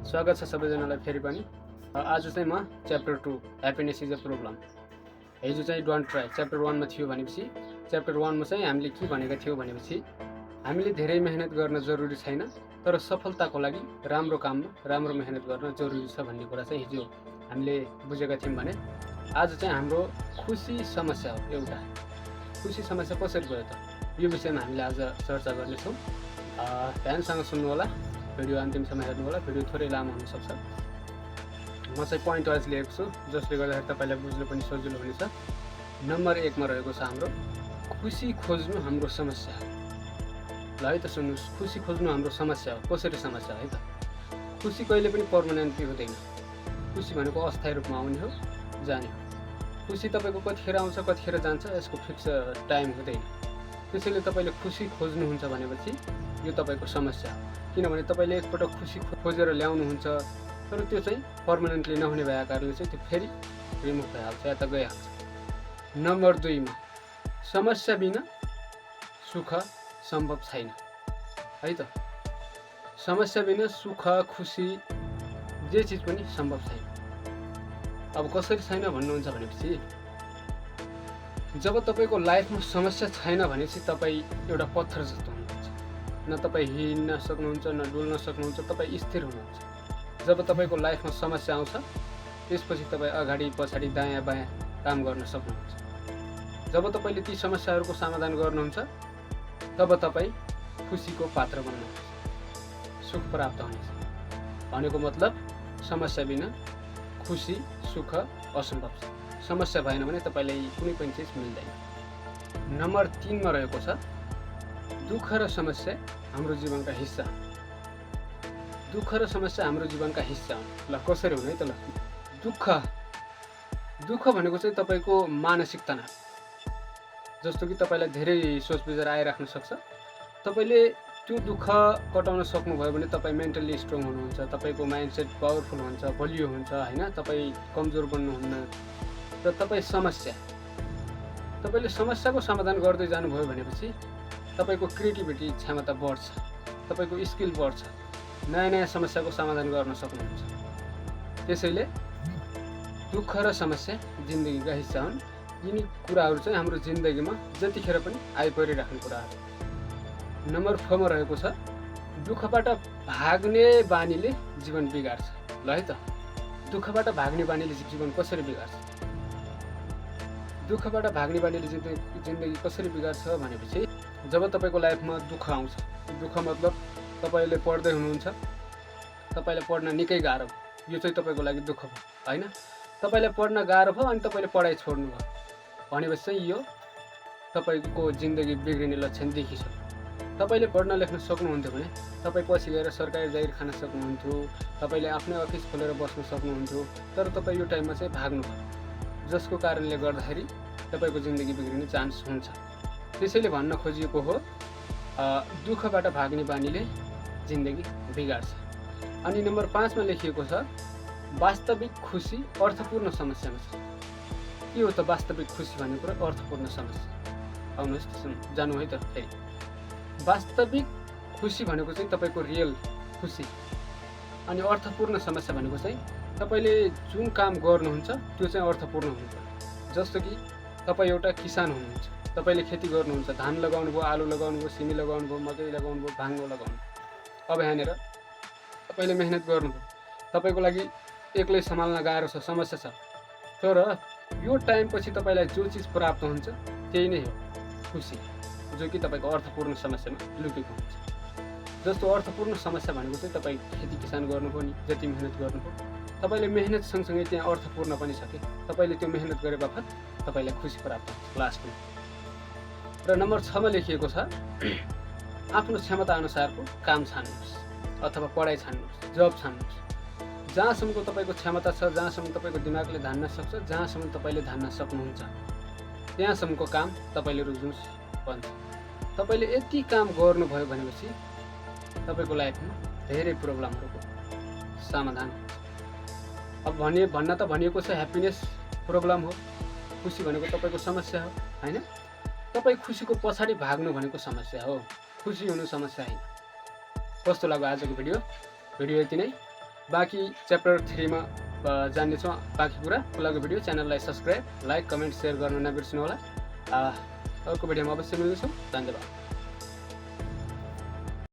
स्वागत छ सबैजनालाई फेरि पनि। आज चाहिँ म chapter 2 happiness is a problem. हिजो चाहिँ डोन्ट ट्राई च्याप्टर 1 मा थियो भनेपछि च्याप्टर 1 मा चाहिँ हामीले के भनेका थियौँ भनेपछि हामीले धेरै मेहनत गर्न जरुरी छैन, तर सफलताको लागि राम्रो काममा राम्रो मेहनत गर्न जरुरी छ भन्ने कुरा चाहिँ हिजो हामीले बुझेका थियौँ भने आज चाहिँ हाम्रो खुसी समस्या हो एउटा। खुसी समस्या कसरी भयो त यो विषयमा हामीले आज चर्चा गर्नेछौँ। ध्यानसँग सुन्नु होला, भिडियो अन्तिमसम्म हेर्नु होला। भिडियो थोरै लामो हुनसक्छ। म चाहिँ पोइन्ट वाइज लिएको छु जसले गर्दाखेरि तपाईँलाई बुझ्नु पनि सजिलो हुनेछ। नम्बर 1 मा रहेको छ हाम्रो खुसी खोज्नु हाम्रो समस्या हो। ल है त सुन्नुहोस्, खुसी खोज्नु हाम्रो समस्या हो। कसरी समस्या है त? खुसी कहिले पनि पर्मानेन्टली हुँदैन। खुसी भनेको अस्थायी रूपमा आउने हो, जाने हो। खुसी तपाईँको कतिखेर आउँछ कतिखेर जान्छ, यसको फिक्स टाइम हुँदैन। त्यसैले तपाईँले खुसी खोज्नुहुन्छ भनेपछि यो तपाईँको समस्या हो। किनभने तपाईँले एकपटक खुसी खोजेर ल्याउनुहुन्छ, तर त्यो चाहिँ पर्मानेन्टली नहुने भएका कारणले चाहिँ त्यो फेरि रिमुभ भइहाल्छ या त गइहाल्छ। नम्बर 2 मा समस्या बिना सुख सम्भव छैन है त। समस्या बिना सुख खुसी जे चिज पनि सम्भव छैन। अब कसरी छैन भन्नुहुन्छ भनेपछि जब तपाईँको लाइफमा समस्या छैन भनेपछि तपाईँ एउटा पत्थर जस्तो हुनुहुन्छ। न तपाईँ हिँड्न सक्नुहुन्छ, न डुल्न सक्नुहुन्छ, तपाईँ स्थिर हुनुहुन्छ। जब तपाईँको लाइफमा समस्या आउँछ त्यसपछि तपाईँ अगाडि पछाडि दायाँ बायाँ काम गर्न सक्नुहुन्छ। जब तपाईँले ती समस्याहरूको समाधान गर्नुहुन्छ तब तपाईँ खुसीको पात्र बन्नुहुन्छ, सुख प्राप्त हुनेछ। भनेको मतलब समस्या बिना खुसी सुख असम्भव छ। समस्या भएन भने तपाईँलाई कुनै पनि चिज मिल्दैन। नम्बर 3 मा रहेको छ दुःख र समस्या हाम्रो जीवनका हिस्सा। दुःख र समस्या हाम्रो जीवनका हिस्सा हुन्। ल कसरी हुने त? ल दुःख भनेको चाहिँ तपाईँको मानसिक तनाव, जस्तो कि तपाईँलाई धेरै सोच विचार आइराख्न सक्छ। तपाईँले त्यो दुःख कटाउन सक्नुभयो भने तपाईँ मेन्टली स्ट्रङ हुनुहुन्छ, तपाईँको माइन्डसेट पावरफुल हुन्छ, बलियो हुन्छ होइन, तपाईँ कमजोर बन्नुहुन्न। र तपाईँले समस्याको समाधान गर्दै जानुभयो भनेपछि तपाईँको क्रिएटिभिटी क्षमता बढ्छ, तपाईँको स्किल बढ्छ, नयाँ नयाँ समस्याको समाधान गर्न सक्नुहुन्छ। त्यसैले दुःख र समस्या जिन्दगीका हिस्सा हुन्। यिनी कुराहरू चाहिँ हाम्रो जिन्दगीमा जतिखेर पनि आइपरिराख्ने कुराहरू। नम्बर 4 मा रहेको छ दुःखबाट भाग्ने बानीले जीवन बिगार्छ। ल है त, दुःखबाट भाग्ने बानीले जीवन कसरी बिगार्छ? दुःखबाट भाग्ने बानीले जिन्दगी कसरी बिगार्छ भनेपछि जब तपाईँको लाइफमा दुःख आउँछ, दुःख मतलब तपाईँले पढ्दै हुनुहुन्छ, तपाईँलाई पढ्न निकै गाह्रो भयो, यो चाहिँ तपाईँको लागि दुःख भयो होइन। तपाईँलाई पढ्न गाह्रो भयो अनि तपाईँले पढाइ छोड्नुभयो भनेपछि चाहिँ यो तपाईँको जिन्दगी बिग्रिने लक्षण देखिसक्यो। तपाईँले पढ्न लेख्न सक्नुहुन्थ्यो भने तपाईँ पछि गएर सरकारी जागिर खान सक्नुहुन्थ्यो, तपाईँले आफ्नै अफिस खोलेर बस्न सक्नुहुन्थ्यो, तर तपाईँ यो टाइममा चाहिँ भाग्नुभयो, जसको कारणले गर्दाखेरि तपाईँको जिन्दगी बिग्रिने चान्स हुन्छ। त्यसैले भन्न खोजिएको हो दुःखबाट भाग्ने बानीले जिन्दगी बिगार्छ। अनि नम्बर 5 मा लेखिएको छ वास्तविक खुसी अर्थपूर्ण समस्यामा छ। के हो त वास्तविक खुसी भन्ने कुरा? अर्थपूर्ण समस्या। आउनुहोस् जानु है त फेरि। वास्तविक खुसी भनेको चाहिँ तपाईँको रियल खुसी, अनि अर्थपूर्ण समस्या भनेको चाहिँ तपाईँले जुन काम गर्नुहुन्छ त्यो चाहिँ अर्थपूर्ण हुनुपर्छ। जस्तो कि तपाईँ एउटा किसान हुनुहुन्छ, तपाईँले खेती गर्नुहुन्छ, धान लगाउनु भयो, आलु लगाउनु भयो, सिमी लगाउनु भयो, मकै लगाउनु भयो, भाङ्गो लगाउनु। अब यहाँनिर तपाईँले मेहनत गर्नुभयो, तपाईँको लागि एक्लै सम्हाल्न गाह्रो छ, समस्या छ, तर यो टाइमपछि तपाईँलाई जो चिज प्राप्त हुन्छ त्यही नै हो खुसी, जो कि तपाईँको अर्थपूर्ण समस्यामा लुकेको हुन्छ। जस्तो अर्थपूर्ण समस्या भनेको चाहिँ तपाईँ खेती किसान गर्नुभयो नि, जति मेहनत गर्नुभयो, तपाईँले मेहनत सँगसँगै त्यहाँ अर्थपूर्ण पनि छ कि तपाईँले त्यो मेहनत गरे बापत तपाईँलाई खुसी प्राप्त हुन्छ लास्टमा। र नम्बर 6 मा लेखिएको छ आफ्नो क्षमता अनुसारको काम छान्नुहोस् अथवा पढाइ छान्नुहोस्, जब छान्नुहोस्। जहाँसम्मको तपाईँको क्षमता छ, जहाँसम्म तपाईँको दिमागले धान्न सक्छ, जहाँसम्म तपाईँले धान्न सक्नुहुन्छ त्यहाँसम्मको काम तपाईँले रुज्नुहोस् भन्छ। तपाईँले यति काम गर्नुभयो भनेपछि तपाईँको लाइफमा धेरै प्रब्लमहरूको समाधान हुन्छ। अब भन्न त भनिएको छ ह्याप्पिनेस प्रब्लम हो, खुसी भनेको तपाईँको समस्या हो होइन। तपाईँ खुसीको पछाडि भाग्नु भनेको समस्या हो, खुसी हुनु समस्या होइन। कस्तो लाग्यो आजको भिडियो? यति नै। बाँकी च्याप्टर 3 मा जान्नेछौँ बाँकी कुरा। उल्लाको भिडियो च्यानललाई सब्सक्राइब, लाइक, कमेन्ट, सेयर गर्न नबिर्सनु होला। अर्को भिडियोमा अवश्य मिल्नेछौँ। धन्यवाद।